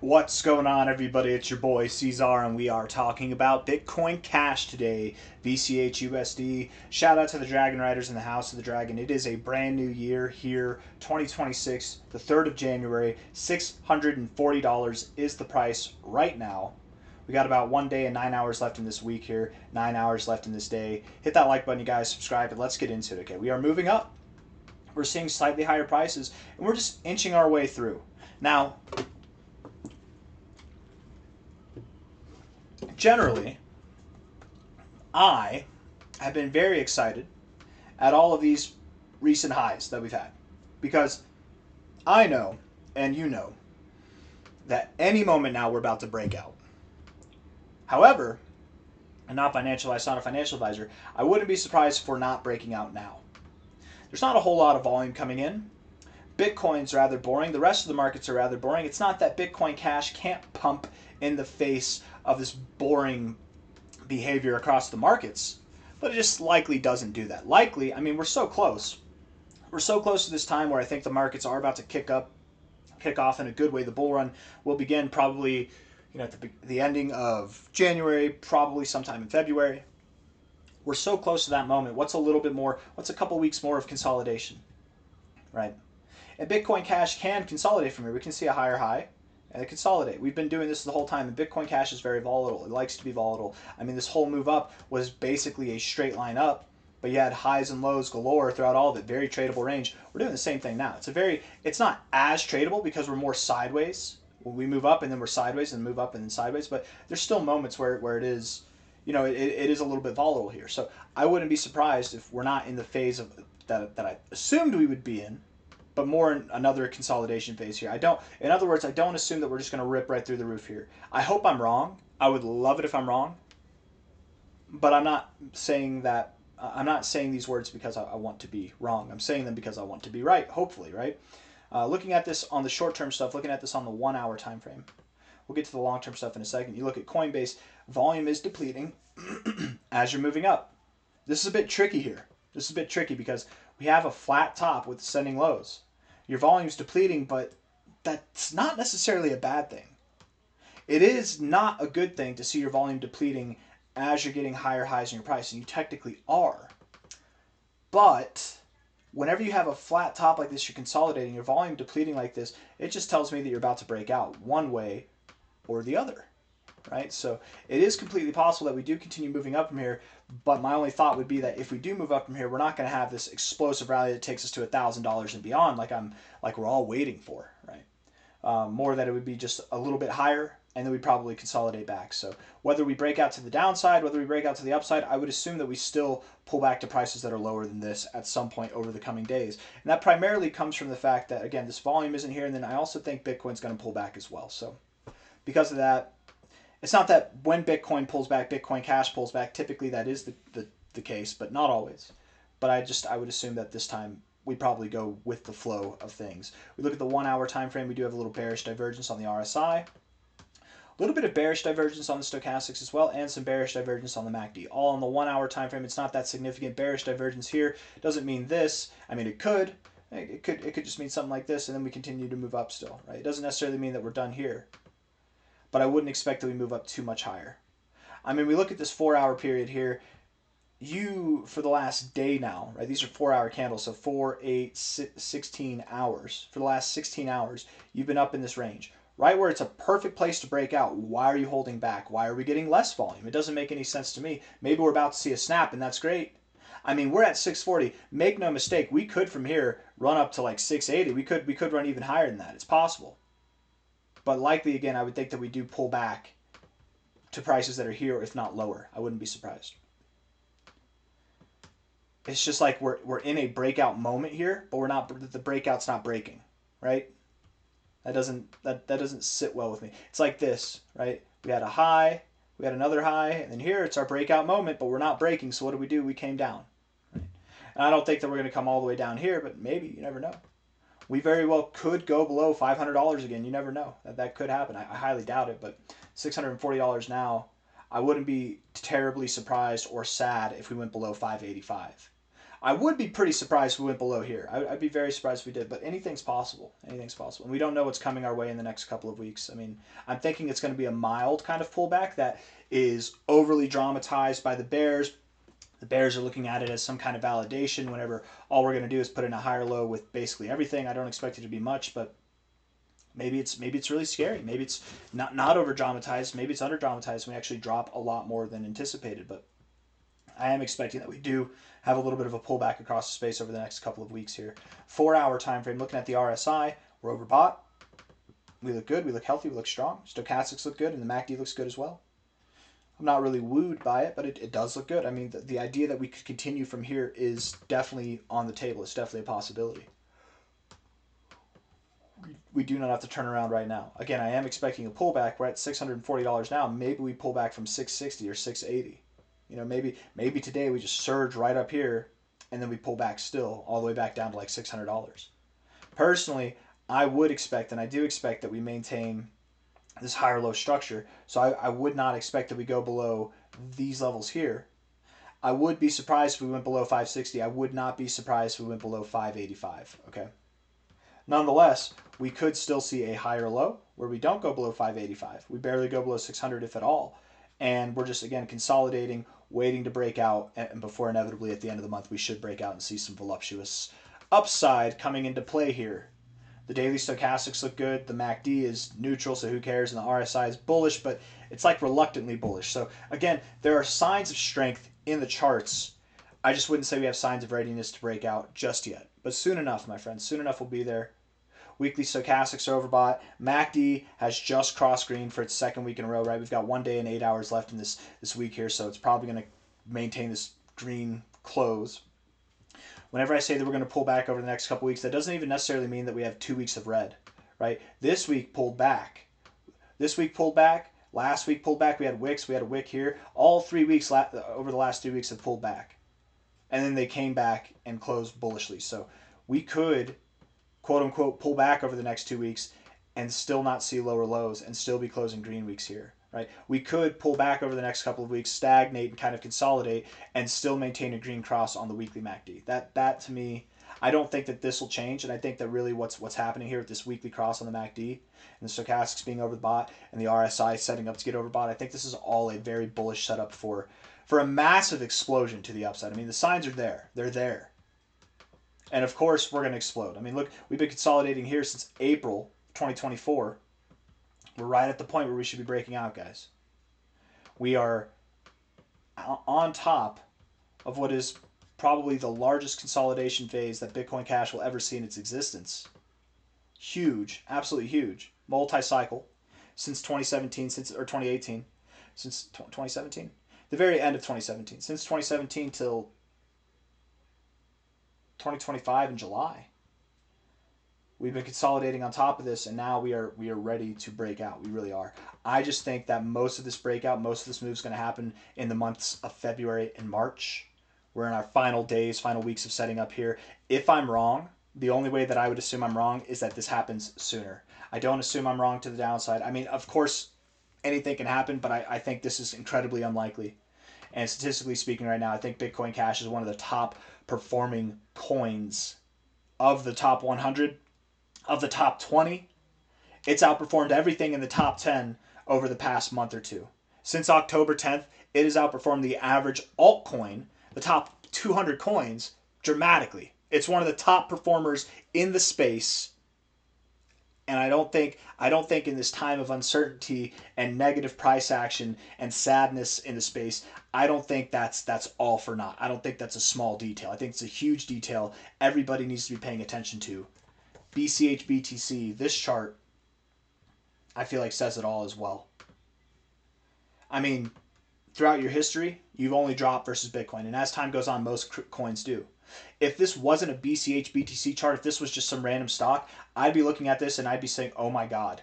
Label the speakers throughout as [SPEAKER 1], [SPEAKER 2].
[SPEAKER 1] What's going on, everybody? It's your boy C-Zar, and we are talking about Bitcoin Cash today, BCH USD. Shout out to the Dragon Riders in the House of the Dragon. It is a brand new year here, 2026, the 3rd of January. $640 is the price right now. We got about 1 day and 9 hours left in this week here, 9 hours left in this day. Hit that like button, you guys, subscribe, and let's get into it. Okay, we are moving up. We're seeing slightly higher prices, and we're just inching our way through. Now, generally, I have been very excited at all of these recent highs that we've had because I know, and you know, that any moment now we're about to break out. However, I'm not not a financial advisor, I wouldn't be surprised if we're not breaking out now. There's not a whole lot of volume coming in. Bitcoin's rather boring. The rest of the markets are rather boring. It's not that Bitcoin Cash can't pump in the face of this boring behavior across the markets, but it just likely doesn't do that. Likely, I mean, we're so close. We're so close to this time where I think the markets are about to kick off in a good way. The bull run will begin probably, at the ending of January, probably sometime in February. We're so close to that moment. What's a couple weeks more of consolidation, right? And Bitcoin Cash can consolidate from here. We can see a higher high and it consolidate. We've been doing this the whole time, and Bitcoin Cash is very volatile. It likes to be volatile. I mean, this whole move up was basically a straight line up, but you had highs and lows galore throughout all of it. Very tradable range. We're doing the same thing now. It's not as tradable because we're more sideways. When we move up and then we're sideways and move up and then sideways, but there's still moments where it is, it is a little bit volatile here. So I wouldn't be surprised if we're not in the phase of that I assumed we would be in, but more in another consolidation phase here. In other words, I don't assume that we're just going to rip right through the roof here. I hope I'm wrong. I would love it if I'm wrong, but I'm not saying that. I'm not saying these words because I want to be wrong. I'm saying them because I want to be right, hopefully, right? Looking at this on the short-term stuff, looking at this on the 1 hour time frame. We'll get to the long-term stuff in a second. You look at Coinbase, volume is depleting as you're moving up. This is a bit tricky here. This is a bit tricky because we have a flat top with ascending lows. Your volume's depleting, but that's not necessarily a bad thing. It is not a good thing to see your volume depleting as you're getting higher highs in your price, and you technically are. But whenever you have a flat top like this, you're consolidating, your volume depleting like this, it just tells me that you're about to break out one way or the other, right? So it is completely possible that we do continue moving up from here, but my only thought would be that if we do move up from here, we're not going to have this explosive rally that takes us to $1,000 and beyond like we're all waiting for, right? More that it would be just a little bit higher, and then we probably consolidate back. So whether we break out to the downside, whether we break out to the upside, I would assume that we still pull back to prices that are lower than this at some point over the coming days. And that primarily comes from the fact that, again, this volume isn't here, and then I also think Bitcoin's going to pull back as well. So because of that, it's not that when Bitcoin pulls back, Bitcoin Cash pulls back. Typically that is the case, but not always. But I would assume that this time we probably go with the flow of things. We look at the 1 hour time frame. We do have a little bearish divergence on the RSI. A little bit of bearish divergence on the stochastics as well, and some bearish divergence on the MACD. All on the 1 hour time frame. It's not that significant. Bearish divergence here doesn't mean this. I mean, it could. It could just mean something like this, and then we continue to move up still, right? It doesn't necessarily mean that we're done here, but I wouldn't expect that we move up too much higher. I mean, we look at this 4 hour period here. For the last day now, right? These are 4 hour candles, so 4, 8, 16 hours. For the last 16 hours, you've been up in this range. Right where it's a perfect place to break out. Why are you holding back? Why are we getting less volume? It doesn't make any sense to me. Maybe we're about to see a snap, and that's great. I mean, we're at 640. Make no mistake, we could from here run up to like 680. We could run even higher than that. It's possible. But likely, again, I would think that we do pull back to prices that are here, if not lower. I wouldn't be surprised. It's just like we're in a breakout moment here, but we're not. The breakout's not breaking, right? That doesn't sit well with me. It's like this, right? We had a high, we had another high, and then here it's our breakout moment, but we're not breaking. So what do? We came down. Right? And I don't think that we're going to come all the way down here, but maybe, you never know. We very well could go below $500 again. You never know. That could happen. I highly doubt it, but $640 now, I wouldn't be terribly surprised or sad if we went below 585. I would be pretty surprised if we went below here. I'd be very surprised if we did, but anything's possible. Anything's possible. And we don't know what's coming our way in the next couple of weeks. I mean, I'm thinking it's going to be a mild kind of pullback that is overly dramatized by the bears. The bears are looking at it as some kind of validation whenever all we're going to do is put in a higher low with basically everything. I don't expect it to be much, but maybe it's really scary. Maybe it's not over dramatized. Maybe it's under dramatized. We actually drop a lot more than anticipated, but I am expecting that we do have a little bit of a pullback across the space over the next couple of weeks here. 4-hour time frame. Looking at the RSI, we're overbought. We look good. We look healthy. We look strong. Stochastics look good, and the MACD looks good as well. I'm not really wooed by it, but it does look good. I mean, the idea that we could continue from here is definitely on the table. It's definitely a possibility. We do not have to turn around right now. Again, I am expecting a pullback. We're at $640 now. Maybe we pull back from 660 or 680. You know, maybe today we just surge right up here, and then we pull back still all the way back down to like $600. Personally, I would expect, and I do expect, that we maintain this higher low structure. So I would not expect that we go below these levels here. I would be surprised if we went below 560. I would not be surprised if we went below 585. Okay. Nonetheless, we could still see a higher low where we don't go below 585. We barely go below 600 if at all. And we're just, again, consolidating, waiting to break out. And before inevitably at the end of the month, we should break out and see some voluptuous upside coming into play here. The daily stochastics look good. The MACD is neutral, so who cares? And the RSI is bullish, but it's like reluctantly bullish. So again, there are signs of strength in the charts. I just wouldn't say we have signs of readiness to break out just yet. But soon enough, my friends, soon enough we'll be there. Weekly stochastics are overbought. MACD has just crossed green for its second week in a row, right? We've got 1 day and 8 hours left in this week here, so it's probably going to maintain this green close. Whenever I say that we're going to pull back over the next couple weeks, that doesn't even necessarily mean that we have 2 weeks of red, right? This week pulled back. This week pulled back. Last week pulled back. We had wicks. We had a wick here. All 3 weeks over the last 2 weeks have pulled back. And then they came back and closed bullishly. So we could, quote unquote, pull back over the next 2 weeks and still not see lower lows and still be closing green weeks here. Right? We could pull back over the next couple of weeks, stagnate and kind of consolidate, and still maintain a green cross on the weekly MACD. That to me, I don't think that this will change, and I think that really what's happening here with this weekly cross on the MACD and the stochastics being overbought and the RSI setting up to get overbought, I think this is all a very bullish setup for a massive explosion to the upside. I mean, the signs are there. They're there. And of course, we're going to explode. I mean, look, we've been consolidating here since April 2024. We're right at the point where we should be breaking out, guys. We are on top of what is probably the largest consolidation phase that Bitcoin Cash will ever see in its existence. Huge, absolutely huge. Multi-cycle since 2017, or 2018, since 2017, the very end of 2017, since 2017 till 2025 in July. We've been consolidating on top of this, and now we are ready to break out. We really are. I just think that most of this breakout, most of this move is going to happen in the months of February and March. We're in our final days, final weeks of setting up here. If I'm wrong, the only way that I would assume I'm wrong is that this happens sooner. I don't assume I'm wrong to the downside. I mean, of course, anything can happen, but I think this is incredibly unlikely. And statistically speaking right now, I think Bitcoin Cash is one of the top performing coins of the top 100. Of the top 20, it's outperformed everything in the top 10 over the past month or two. Since October 10th, it has outperformed the average altcoin, the top 200 coins, dramatically. It's one of the top performers in the space. And I don't think in this time of uncertainty and negative price action and sadness in the space, I don't think that's all for naught. I don't think that's a small detail. I think it's a huge detail everybody needs to be paying attention to. BCH BTC, this chart, I feel like says it all as well. I mean, throughout your history, you've only dropped versus Bitcoin. And as time goes on, most coins do. If this wasn't a BCH BTC chart, if this was just some random stock, I'd be looking at this and I'd be saying, oh my God,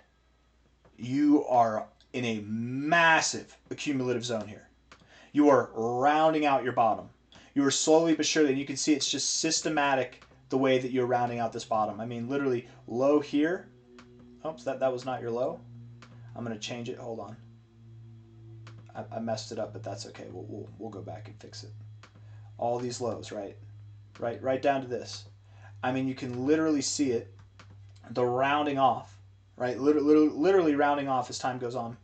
[SPEAKER 1] you are in a massive accumulative zone here. You are rounding out your bottom. You are slowly but surely, and you can see it's just systematic the way that you're rounding out this bottom. I mean, literally low here. Oops, that was not your low. I'm going to change it. Hold on. I messed it up, but that's okay. We'll go back and fix it. All these lows, right? right down to this. I mean, you can literally see it, the rounding off, right? Literally rounding off as time goes on.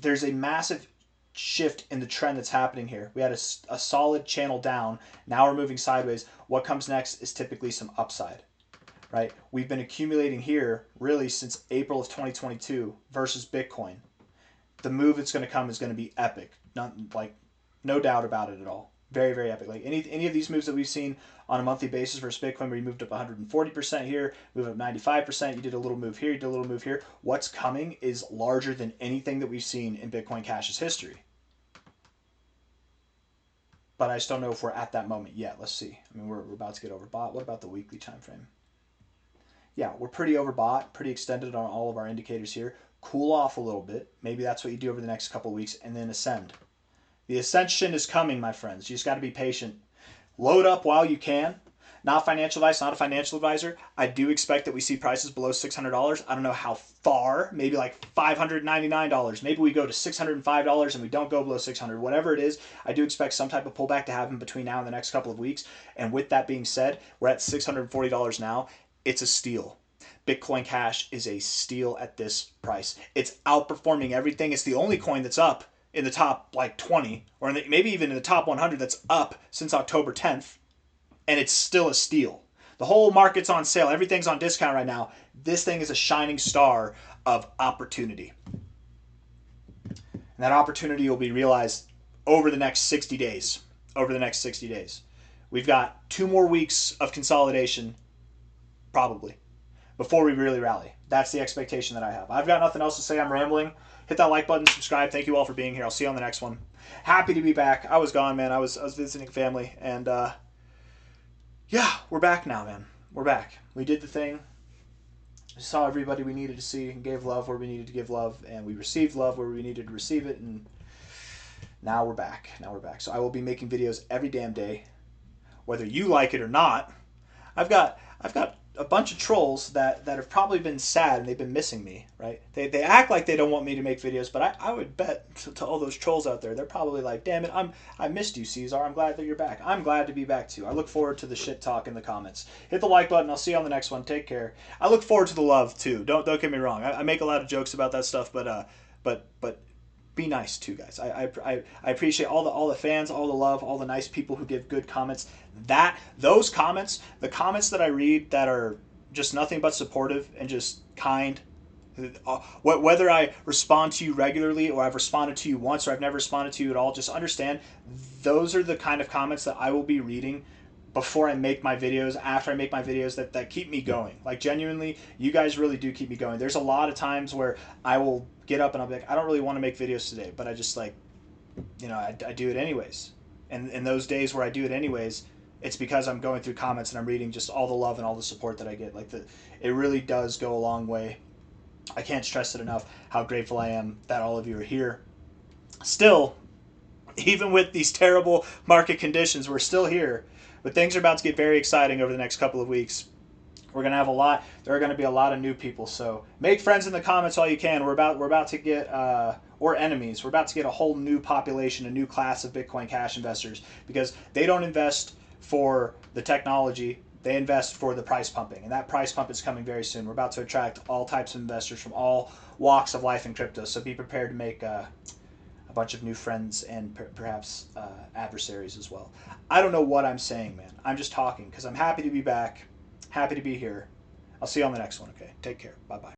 [SPEAKER 1] There's a massive shift in the trend that's happening here. We had a solid channel down. Now we're moving sideways. What comes next is typically some upside, right? We've been accumulating here really since April of 2022 versus Bitcoin. The move that's going to come is going to be epic. No doubt about it at all. Very, very epic. Like any of these moves that we've seen on a monthly basis versus Bitcoin, where you moved up 140% here, moved up 95%, you did a little move here, you did a little move here. What's coming is larger than anything that we've seen in Bitcoin Cash's history. But I just don't know if we're at that moment yet. Let's see. I mean, we're about to get overbought. What about the weekly time frame? Yeah, we're pretty overbought, pretty extended on all of our indicators here. Cool off a little bit. Maybe that's what you do over the next couple of weeks, and then ascend. The ascension is coming, my friends. You just got to be patient. Load up while you can. Not financial advice, not a financial advisor. I do expect that we see prices below $600. I don't know how far, maybe like $599. Maybe we go to $605 and we don't go below $600. Whatever it is, I do expect some type of pullback to happen between now and the next couple of weeks. And with that being said, we're at $640 now. It's a steal. Bitcoin Cash is a steal at this price. It's outperforming everything. It's the only coin that's up in the top like 20 or maybe even in the top 100 that's up since October 10th, and it's still a steal. The whole market's on sale. Everything's on discount right now. This thing is a shining star of opportunity. And that opportunity will be realized over the next 60 days. Over the next 60 days. We've got 2 more weeks of consolidation, probably, before we really rally. That's the expectation that I have. I've got nothing else to say. I'm rambling. Hit that like button, subscribe. Thank you all for being here. I'll see you on the next one. Happy to be back. I was gone, man. I was visiting family, and yeah, we're back now, man. We're back. We did the thing. We saw everybody we needed to see and gave love where we needed to give love, and we received love where we needed to receive it, and now we're back. Now we're back. So I will be making videos every damn day, whether you like it or not. I've got a bunch of trolls that have probably been sad and they've been missing me, right? They act like they don't want me to make videos, but I would bet to all those trolls out there, they're probably like, damn it, I missed you, C-Zar. I'm glad that you're back. I'm glad to be back too. I look forward to the shit talk in the comments. Hit the like button. I'll see you on the next one. Take care. I look forward to the love too. Don't get me wrong. I make a lot of jokes about that stuff, but be nice too, guys. I appreciate all the fans, all the love, all the nice people who give good comments. Those comments, the comments that I read that are just nothing but supportive and just kind, whether I respond to you regularly or I've responded to you once or I've never responded to you at all, just understand those are the kind of comments that I will be reading before I make my videos, after I make my videos, that keep me going. Like, genuinely, you guys really do keep me going. There's a lot of times where I will get up and I'll be like, I don't really want to make videos today, but I just I do it anyways. And in those days where I do it anyways, it's because I'm going through comments and I'm reading just all the love and all the support that I get. It really does go a long way. I can't stress it enough how grateful I am that all of you are here. Still, even with these terrible market conditions, we're still here. But things are about to get very exciting over the next couple of weeks. We're going to have there are going to be a lot of new people. So make friends in the comments all you can. We're about to get, or enemies. We're about to get a whole new population, a new class of Bitcoin Cash investors, because they don't invest for the technology. They invest for the price pumping. And that price pump is coming very soon. We're about to attract all types of investors from all walks of life in crypto. So be prepared to make a bunch of new friends and perhaps adversaries as well. I don't know what I'm saying, man. I'm just talking because I'm happy to be back, happy to be here. I'll see you on the next one, okay? Take care. Bye-bye.